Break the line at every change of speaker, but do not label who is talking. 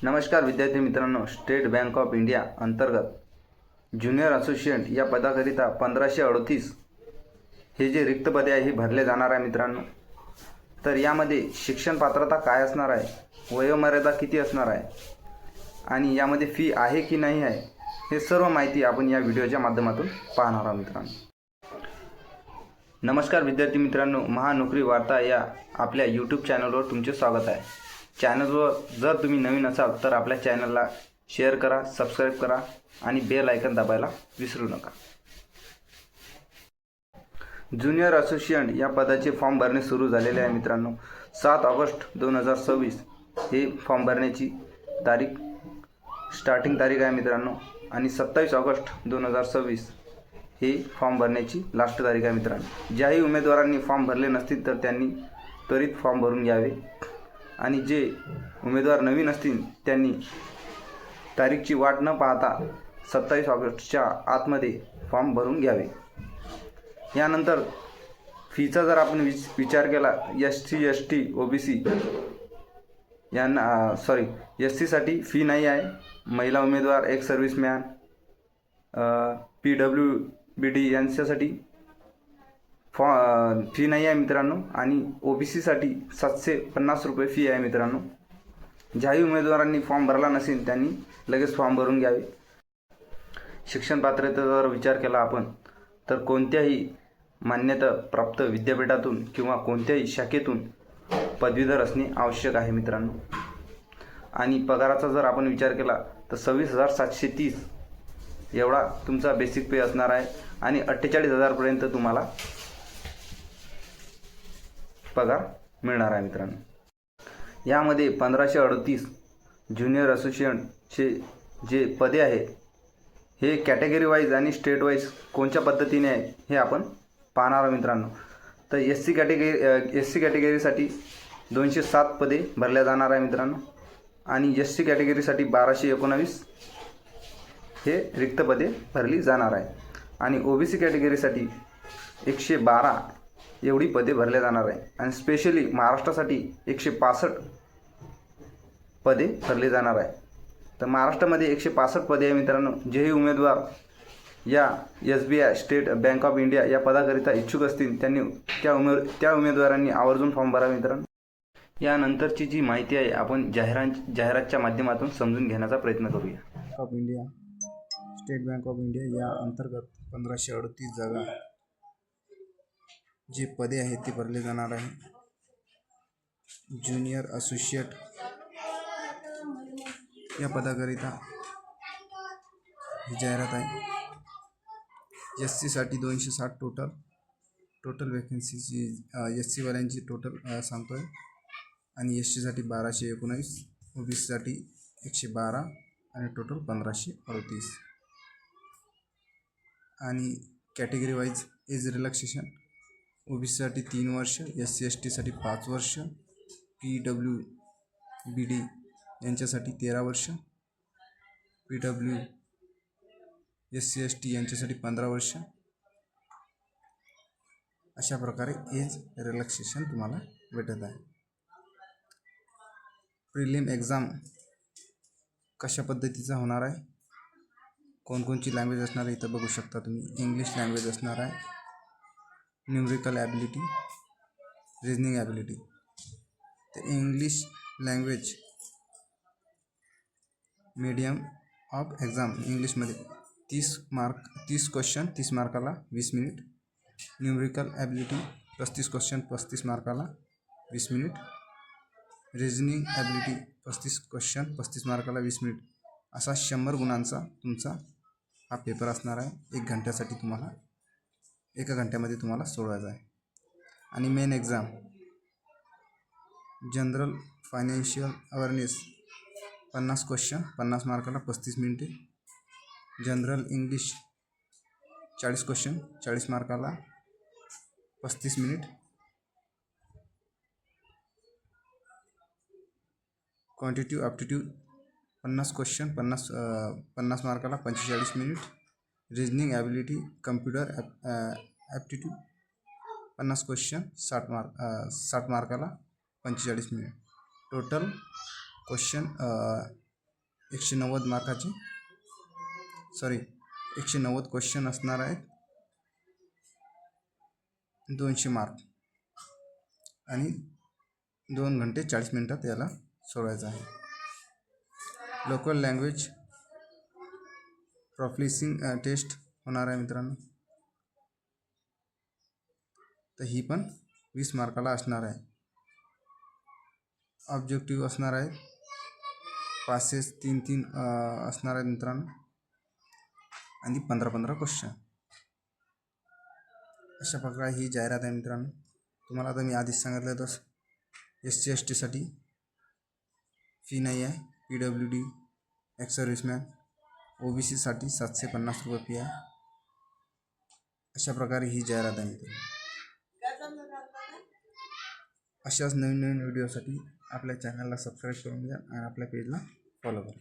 नमस्कार विद्यार्थी मित्रांनो, स्टेट बँक ऑफ इंडिया अंतर्गत ज्युनियर असोसिएट या पदाकरिता 1538 हे जे रिक्त पदे आहे ही भरले जाणार आहे मित्रांनो. तर यामध्ये शिक्षण पात्रता काय असणार आहे, वयोमर्यादा किती असणार आहे आणि यामध्ये फी आहे की नाही आहे, हे सर्व माहिती आपण या व्हिडिओच्या माध्यमातून पाहणार आहोत मित्रांनो. नमस्कार विद्यार्थी मित्रांनो, महानोकरी वार्ता या आपल्या यूट्यूब चॅनलवर तुमचे स्वागत आहे. चॅनलवर जर तुम्ही नवीन असाल तर आपल्या चॅनलला शेअर करा, सबस्क्राईब करा आणि बेल आयकन दाबायला विसरू नका. ज्युनियर असोसिएट या पदाचे फॉर्म भरणे सुरू झालेले आहे मित्रांनो. 7 ऑगस्ट 2026 हे फॉर्म भरण्याची स्टार्टिंग तारीख आहे मित्रांनो आणि 27 ऑगस्ट 2026 हे फॉर्म भरण्याची लास्ट तारीख आहे मित्रांनो. ज्याही उमेदवारांनी फॉर्म भरले नसतील तर त्यांनी त्वरित फॉर्म भरून घ्यावे आणि जे उमेदवार नवीन असतील त्यांनी तारीखची वाट न पाहता 27 ऑगस्टच्या आतमध्ये फॉर्म भरून घ्यावे. यानंतर फीचा जर आपण विचार केला, SC/ST OBC यांना SC साठी फी नाही आहे. महिला उमेदवार, एक सर्व्हिसमॅन, PWBD यांच्यासाठी फी नाही आहे मित्रांनो आणि OBC साठी 750 रुपये फी आहे मित्रांनो. ज्याही उमेदवारांनी फॉर्म भरला नसेल त्यांनी लगेच फॉर्म भरून घ्यावे. शिक्षण पात्रतेचा जर विचार केला आपण तर कोणत्याही मान्यता प्राप्त विद्यापीठातून किंवा कोणत्याही शाखेतून पदवीधर असणे आवश्यक आहे मित्रांनो. आणि पगाराचा जर आपण विचार केला तर 26,730 एवढा तुमचा बेसिक पे असणार आहे आणि 48,000 पर्यंत तुम्हाला पगार मिळणार आहे मित्रांनो. यामध्ये 1538 ज्युनियर असोसिएटचे जे पदे आहेत हे कॅटेगरी वाईज आणि स्टेट वाईज कोणत्या पद्धतीने आहे हे आपण पाहणार आहोत मित्रांनो. तर SC कॅटेगरीसाठी 207 पदे भरल्या जाणार आहे मित्रांनो आणि SC कॅटेगरीसाठी 1219 हे रिक्त पदे भरली जाणार आहे आणि OBC कॅटेगरीसाठी 112 एवढी पदे भरले जाणार आहे आणि स्पेशली महाराष्ट्रासाठी 165 पदे भरले जाणार आहे. तर महाराष्ट्रामध्ये 165 पदे आहे मित्रांनो. जेही उमेदवार या SBI state bank of India या पदाकरिता इच्छुक असतील त्यांनी त्या उमेदवारांनी आवर्जून फॉर्म भरावे मित्रांनो. यानंतरची जी माहिती आहे आपण जाहिरातच्या माध्यमातून समजून घेण्याचा प्रयत्न करूया.
Of India state bank of India या अंतर्गत 1538 जागा जे पदे आहेत ते भरले जाणार आहे. ज्युनियर असोसिएट या पदाकरिता ही जाहिरात आहे. SC साठी 260 टोटल वॅकन्सीची SC वाल्यांची टोटल सांगतोय आणि SC साठी 1219, OBC साठी 112 आणि टोटल 1538 आणि category wise age relaxation OBC साठी 3 वर्ष, SC/ST साठी 5 वर्ष, PWBD यांच्यासाठी 13 वर्ष, SC/ST यांच्यासाठी 15 वर्ष. अशा प्रकारे एज रिलॅक्सेशन तुम्हाला भेटत आहे. प्रिलिम एक्झाम कशा पद्धतीचा होणार आहे, कोणकोणची लँग्वेज असणार आहे इथं बघू शकता तुम्ही. इंग्लिश लँग्वेज असणार आहे, न्यूमरिकल ॲबिलिटी, रिजनिंग ॲबिलिटी. तर English language medium of exam इंग्लिशमध्ये 30 question 30 मार्काला 20 minute. Numerical ability 35 question 35 मार्काला 20 minute. Reasoning ability 35 question 35 मार्काला 20 minute. असा 100 गुणांचा तुमचा हा पेपर असणार आहे. 1 घंट्यासाठी तुम्हाला 1 घंट्यामध्ये तुम्हाला सोडवायचा आहे. आणि main exam general financial awareness 50 question 50 मार्काला 35 मिनिटे. General English 40 question 40 मार्काला 35 minute. क्वांटिटिव्ह aptitude 50 question 50 मार्काला 45 minute. Reasoning ability computer aptitude 50 question 60 मार्काला 45 minute. Total question 190 मार्काचे 190 question असणार आहेत, 200 मार्क आणि 2 घंटे 40 मिनटात याला सोडवायचं आहे. लोकल लँग्वेज प्रोफिशियन्सी टेस्ट होणार आहे मित्रांनो. तर ही पण 20 मार्काला असणार आहे. ऑब्जेक्टिव्ह असणार आहे 5 असणार आहेत मित्रांनो आणि 15 क्वेश्चन. अशा प्रकारे ही जाहिरात आहे मित्रांनो. तुम्हाला आता मी आधीच सांगितलं तसं SC ST साठी फी नाही आहे. PWD एक्स सर्व्हिसमॅन OBC साठी 750 रुपये फी आहे. अशा प्रकारे ही जाहिरात आहे मित्रांनो. अशाच नवीन व्हिडिओसाठी आपल्या चॅनलला सबस्क्राईब करून घ्या आणि आपल्या पेजला फॉलो करा.